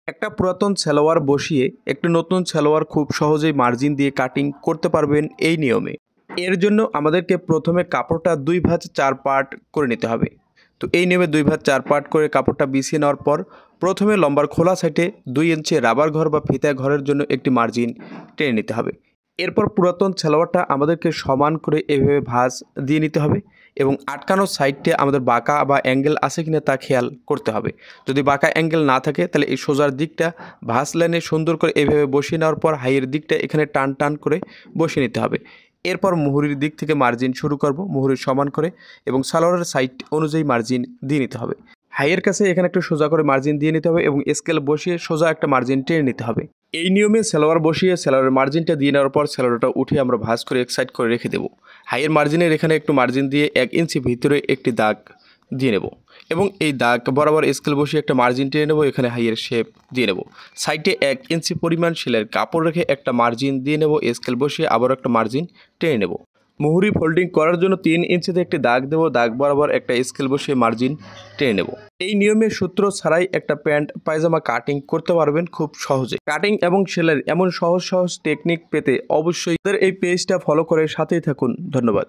একটা পুরাতন সালোয়ার বসিয়ে একটি নতুন সালোয়ার খুব সহজেই মার্জিন দিয়ে কাটিং করতে পারবেন এই নিয়মে। এর জন্য আমাদেরকে প্রথমে কাপড়টা ২ ভাঁজ ৪ পার্ট করে নিতে হবে। তো এই নিয়মে ২ ভাঁজ ৪ পার্ট করে কাপড়টা বিছিয়ে নেওয়ার পর প্রথমে লম্বার খোলা সাইডে ২ ইঞ্চি রাবার ঘর বা ফিতা ঘরের জন্য একটি মার্জিন টেনে নিতে হবে। এরপর পুরাতন সালোয়ারটা আমাদেরকে সমান করে এভাবে ভাঁজ দিয়ে নিতে হবে এবং আটকানো সাইডে আমাদের বাঁকা বা অ্যাঙ্গেল আছে কিনা তা খেয়াল করতে হবে। যদি বাঁকা অ্যাঙ্গেল না থাকে তাহলে এই সোজার দিকটা ভাঁজ লাইনে সুন্দর করে এভাবে বসিয়ে নেওয়ার পর হাইয়ের দিকটা এখানে টান টান করে বসিয়ে নিতে হবে। এরপর মুহুরির দিক থেকে মার্জিন শুরু করব, মুহুরির সমান করে এবং সালোয়ারের সাইড অনুযায়ী মার্জিন দিয়ে নিতে হবে। হাইয়ের কাছে এখানে একটু সোজা করে মার্জিন দিয়ে নিতে হবে এবং স্কেল বসিয়ে সোজা একটা মার্জিন টেনে নিতে হবে। এই নিয়মে সালোয়ার বসিয়ে সালোয়ারের মার্জিনটা দিয়ে নেওয়ার পর সালোয়ারটা উঠে আমরা ভাঁজ করে এক সাইড করে রেখে দেব। হাইয়ের মার্জিনের এখানে একটু মার্জিন দিয়ে ১ ইঞ্চি ভিতরে একটি দাগ দিয়ে নেব এবং এই দাগ বরাবর স্কেল বসিয়ে একটা মার্জিন টেনে নেব। এখানে হাইয়ের শেপ দিয়ে নেব। সাইডে ১ ইঞ্চি পরিমাণ সেলাইয়ের কাপড় রেখে একটা মার্জিন দিয়ে নেব। স্কেল বসিয়ে আবারও একটা মার্জিন টেনে নেব। মুহুরি ফোল্ডিং করার জন্য ৩ ইঞ্চিতে একটি দাগ দেব। দাগ বরাবর একটা স্কেল বসিয়ে মার্জিন টেনে নেব। এই নিয়মে সূত্র ছাড়াই একটা প্যান্ট পায়জামা কাটিং করতে পারবেন খুব সহজে। কাটিং এবং সেলাইয়ের এমন সহজ সহজ টেকনিক পেতে অবশ্যই এই পেজটা ফলো করে সাথেই থাকুন। ধন্যবাদ।